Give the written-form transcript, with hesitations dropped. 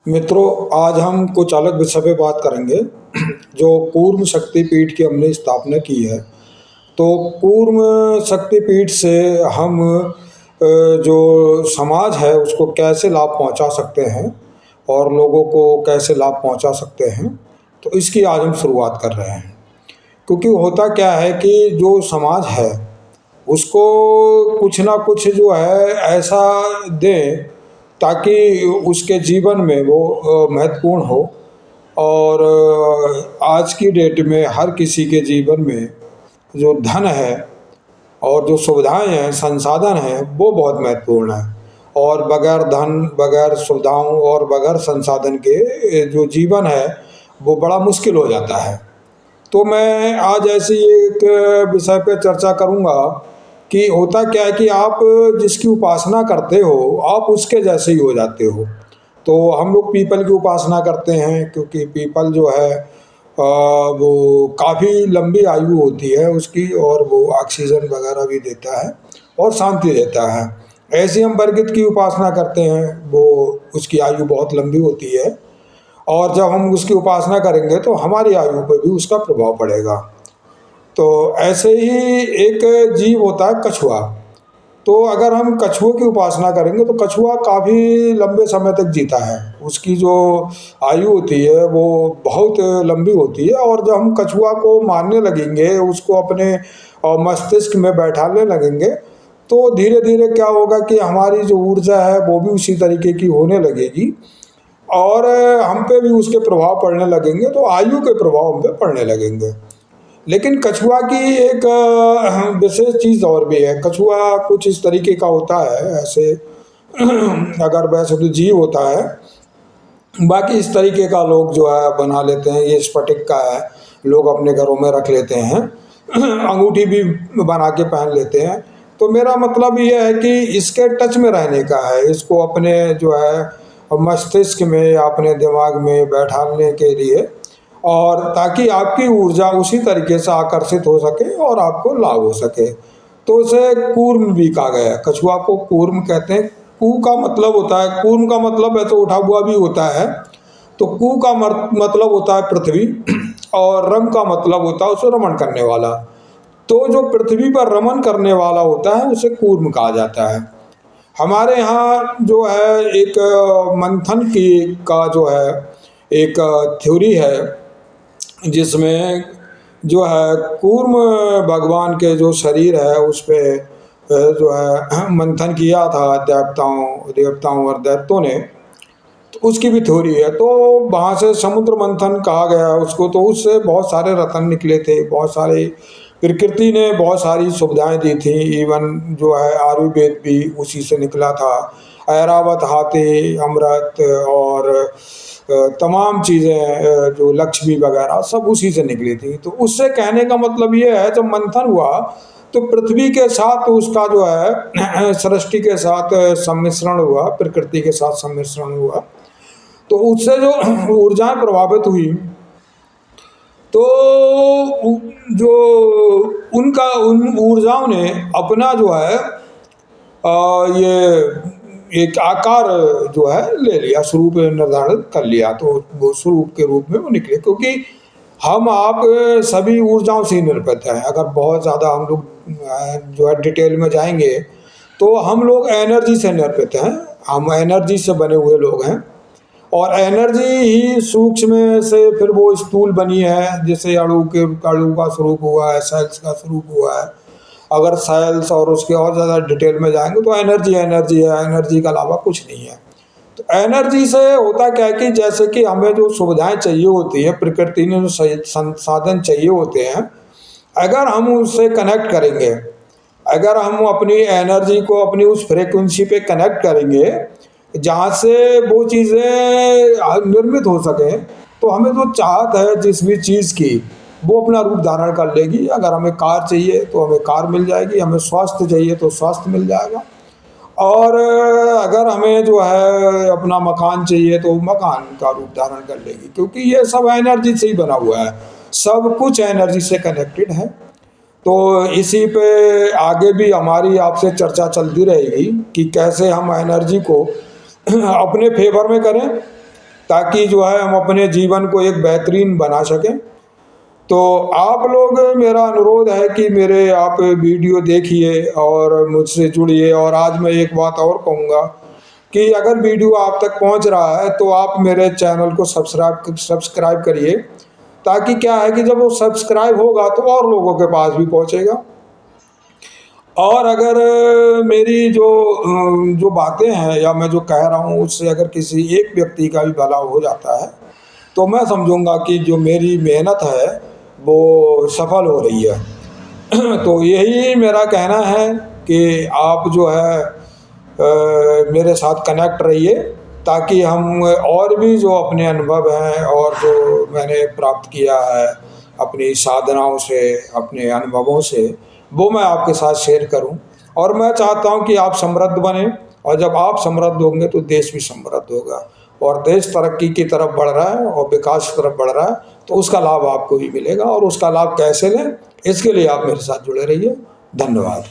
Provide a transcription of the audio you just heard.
मित्रों, आज हम कुछ अलग विषय पे बात करेंगे। जो कूर्म शक्तिपीठ की हमने स्थापना की है, तो कूर्म शक्तिपीठ से हम जो समाज है उसको कैसे लाभ पहुंचा सकते हैं और लोगों को कैसे लाभ पहुंचा सकते हैं, तो इसकी आज हम शुरुआत कर रहे हैं। क्योंकि होता क्या है कि जो समाज है उसको कुछ ना कुछ जो है ऐसा दें ताकि उसके जीवन में वो महत्वपूर्ण हो। और आज की डेट में हर किसी के जीवन में जो धन है और जो सुविधाएं हैं, संसाधन हैं, वो बहुत महत्वपूर्ण है। और बगैर धन, बगैर सुविधाओं और बगैर संसाधन के जो जीवन है वो बड़ा मुश्किल हो जाता है। तो मैं आज ऐसी एक विषय पे चर्चा करूंगा कि होता क्या है कि आप जिसकी उपासना करते हो आप उसके जैसे ही हो जाते हो। तो हम लोग पीपल की उपासना करते हैं क्योंकि पीपल जो है वो काफ़ी लंबी आयु होती है उसकी, और वो ऑक्सीजन वगैरह भी देता है और शांति देता है। ऐसे हम बरगद की उपासना करते हैं, वो उसकी आयु बहुत लंबी होती है, और जब हम उसकी उपासना करेंगे तो हमारी आयु पर भी उसका प्रभाव पड़ेगा। तो ऐसे ही एक जीव होता है कछुआ। तो अगर हम कछुए की उपासना करेंगे तो कछुआ काफ़ी लंबे समय तक जीता है, उसकी जो आयु होती है वो बहुत लंबी होती है। और जब हम कछुआ को मानने लगेंगे, उसको अपने मस्तिष्क में बैठाने लगेंगे, तो धीरे धीरे क्या होगा कि हमारी जो ऊर्जा है वो भी उसी तरीके की होने लगेगी और हम पे भी उसके प्रभाव पड़ने लगेंगे, तो आयु के प्रभाव हम पे पड़ने लगेंगे। लेकिन कछुआ की एक विशेष चीज़ और भी है। कछुआ कुछ इस तरीके का होता है, ऐसे अगर वैसे तो जीव होता है, बाकी इस तरीके का लोग जो है बना लेते हैं। ये स्फटिक का है, लोग अपने घरों में रख लेते हैं, अंगूठी भी बना के पहन लेते हैं। तो मेरा मतलब ये है कि इसके टच में रहने का है, इसको अपने जो है मस्तिष्क में या अपने दिमाग में बैठाने के लिए, और ताकि आपकी ऊर्जा उसी तरीके से आकर्षित हो सके और आपको लाभ हो सके। तो उसे कूर्म भी कहा गया है, कछुआ को कूर्म कहते हैं। कू का मतलब होता है, कूर्म का मतलब है तो उठा हुआ भी होता है। तो कू का मतलब होता है पृथ्वी, और रम का मतलब होता है उसे रमण करने वाला। तो जो पृथ्वी पर रमण करने वाला होता है उसे कूर्म कहा जाता है। हमारे यहाँ जो है एक मंथन की का जो है एक थ्योरी है, जिसमें जो है कूर्म भगवान के जो शरीर है उस पे जो है मंथन किया था देवताओं और दैत्यों ने। तो उसकी भी थ्योरी है। तो वहाँ से समुद्र मंथन कहा गया उसको, तो उससे बहुत सारे रत्न निकले थे, बहुत सारे प्रकृति ने बहुत सारी सुविधाएं दी थी। इवन जो है आयुर्वेद भी उसी से निकला था। ऐरावत हाथी, अमृत और तमाम चीज़ें जो लक्ष्मी वगैरह सब उसी से निकली थी। तो उससे कहने का मतलब ये है, जब मंथन हुआ तो पृथ्वी के साथ उसका जो है सृष्टि के साथ सम्मिश्रण हुआ, प्रकृति के साथ सम्मिश्रण हुआ, तो उससे जो ऊर्जाएं प्रभावित हुई, तो जो उन ऊर्जाओं ने अपना जो है ये एक आकार जो है ले लिया, स्वरूप निर्धारित कर लिया। तो वो स्वरूप के रूप में वो निकले, क्योंकि हम आप सभी ऊर्जाओं से ही निर्मित हैं। अगर बहुत ज़्यादा हम लोग जो है डिटेल में जाएंगे तो हम लोग एनर्जी से निर्मित हैं, हम एनर्जी से बने हुए लोग हैं। और एनर्जी ही सूक्ष्म से फिर वो स्थूल बनी है, जैसे अणु का स्वरूप हुआ है, सेल्स का स्वरूप हुआ है। अगर सेल्स और उसके और ज़्यादा डिटेल में जाएंगे तो एनर्जी एनर्जी है, एनर्जी के अलावा कुछ नहीं है। तो एनर्जी से होता क्या है कि जैसे कि हमें जो सुविधाएं चाहिए होती है, प्रकृति ने जो संसाधन चाहिए होते हैं, अगर हम उससे कनेक्ट करेंगे, अगर हम अपनी एनर्जी को अपनी उस फ्रेक्वेंसी पे कनेक्ट करेंगे जहाँ से वो चीज़ें निर्मित हो सके, तो हमें जो चाहत है जिस भी चीज़ की वो अपना रूप धारण कर लेगी। अगर हमें कार चाहिए तो हमें कार मिल जाएगी, हमें स्वास्थ्य चाहिए तो स्वास्थ्य मिल जाएगा, और अगर हमें जो है अपना मकान चाहिए तो मकान का रूप धारण कर लेगी, क्योंकि ये सब एनर्जी से ही बना हुआ है, सब कुछ एनर्जी से कनेक्टेड है। तो इसी पे आगे भी हमारी आपसे चर्चा चलती रहेगी कि कैसे हम एनर्जी को अपने फेवर में करें ताकि जो है हम अपने जीवन को एक बेहतरीन बना सकें। तो आप लोग, मेरा अनुरोध है कि मेरे आप वीडियो देखिए और मुझसे जुड़िए। और आज मैं एक बात और कहूँगा कि अगर वीडियो आप तक पहुँच रहा है तो आप मेरे चैनल को सब्सक्राइब करिए, ताकि क्या है कि जब वो सब्सक्राइब होगा तो और लोगों के पास भी पहुँचेगा। और अगर मेरी जो बातें हैं या मैं जो कह रहा हूँ उससे अगर किसी एक व्यक्ति का भी भला हो जाता है तो मैं समझूंगा कि जो मेरी मेहनत है वो सफल हो रही है। तो यही मेरा कहना है कि आप जो है मेरे साथ कनेक्ट रहिए, ताकि हम और भी जो अपने अनुभव हैं और जो मैंने प्राप्त किया है अपनी साधनाओं से, अपने अनुभवों से, वो मैं आपके साथ शेयर करूं। और मैं चाहता हूं कि आप समृद्ध बने, और जब आप समृद्ध होंगे तो देश भी समृद्ध होगा। और देश तरक्की की तरफ बढ़ रहा है और विकास की तरफ बढ़ रहा है, तो उसका लाभ आपको भी मिलेगा। और उसका लाभ कैसे लें, इसके लिए आप मेरे साथ जुड़े रहिए। धन्यवाद।